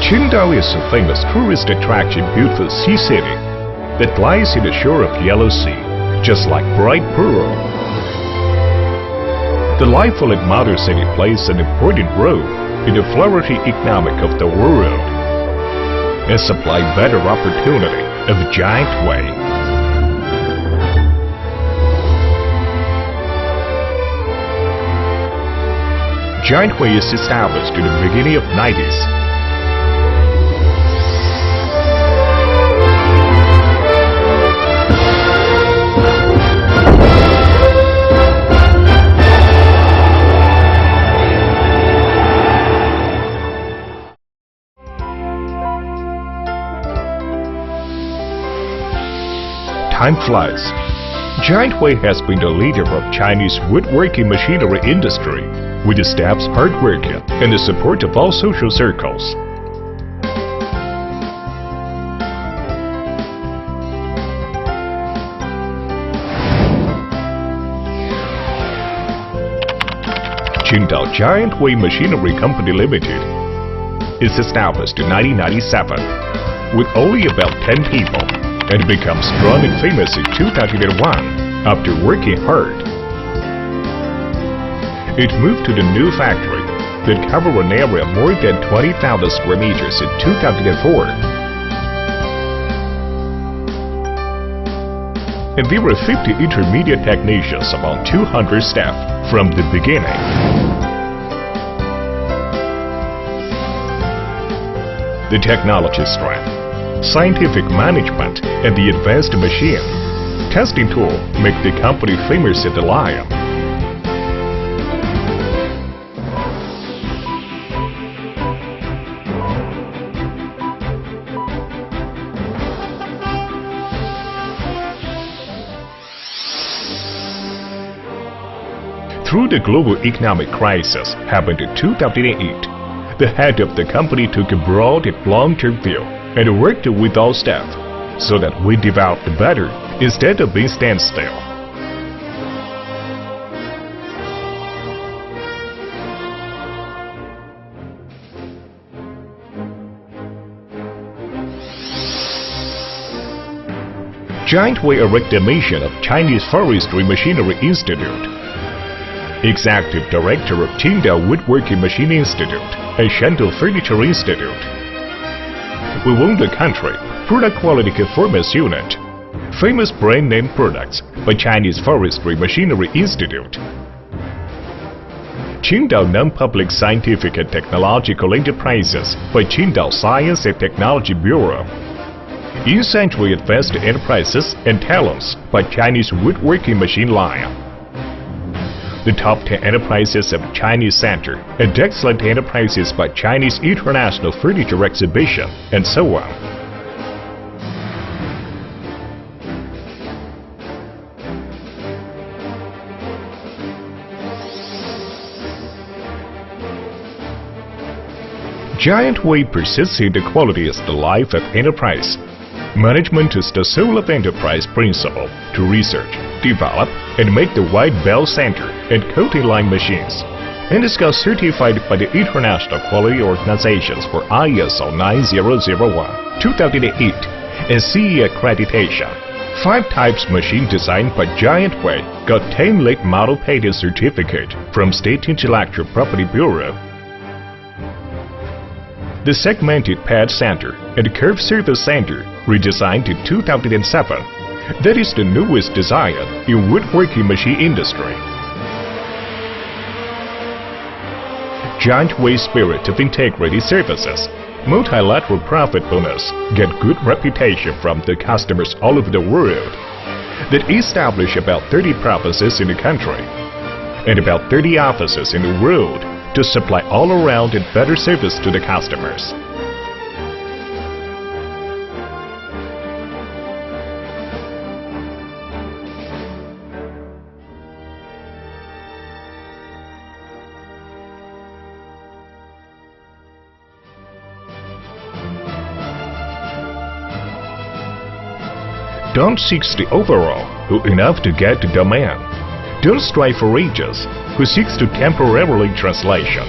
Qingdao is a famous tourist attraction beautiful sea city that lies in the shore of Yellow Sea, just like bright pearl. The lively modern city plays an important role in the flourishing economic of the world and supply better opportunity of Giantway. Giantway is established in the beginning of 90s. Time flies. Giantway has been the leader of Chinese woodworking machinery industry, with the staff's hard work and the support of all social circles. Qingdao Giantway Machinery Company Limited is established in 1997 with only about 10 people, and became strong and famous in 2001 after working hard. It moved to the new factory that covered an area of more than 20,000 square meters in 2004. And there were 50 intermediate technicians among 200 staff from the beginning. The technology strength, scientific management, and the advanced machine testing tool make the company famous in the Lion. Through the global economic crisis happened in 2008, the head of the company took a broad and long-term view and worked with all staff so that we developed better instead of being standstill. Giantway erected the mission of Chinese Forestry Machinery Institute. Executive Director of Qingdao Woodworking Machine Institute and Shantou Furniture Institute. We won the country Product Quality Conformance Unit, famous brand name products by Chinese Forestry Machinery Institute. Qingdao Non-Public Scientific and Technological Enterprises by Qingdao Science and Technology Bureau. In-Century Advanced Enterprises and Talents by Chinese Woodworking Machine Line. The Top 10 Enterprises of Chinese Center and Excellent Enterprises by Chinese International Furniture Exhibition, and so on. Giantway persists in the quality as the life of enterprise. Management is the soul of enterprise principle to research, develop, and make the white bell center and coating line machines, and is certified by the International Quality Organizations for ISO 9001, 2008, and CE accreditation. 5 types machine designed by Giantway got 10 late model patent certificate from State Intellectual Property Bureau. The segmented pad center and curved surface center, redesigned in 2007, that is the newest design in woodworking machine industry. Giantway's spirit of integrity services, multilateral profit bonus, get good reputation from the customers all over the world, that establish about 30 provinces in the country and about 30 offices in the world to supply all-around and better service to the customers. Don't seek the overall who enough to get the domain. Don't strive for ages who seeks to temporarily translation.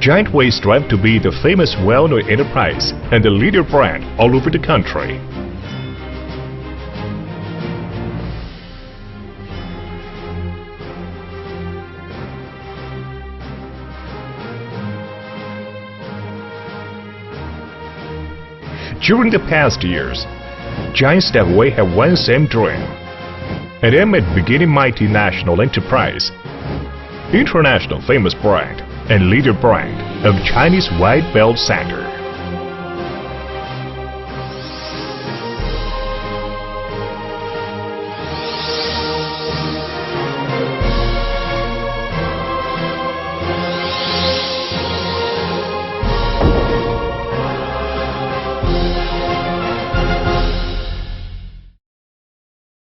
Giantway strives to be the famous well-known enterprise and the leader brand all over the country. During the past years, Giantway have one same dream, and aim at beginning mighty national enterprise, international famous brand and leader brand of Chinese White Belt Center.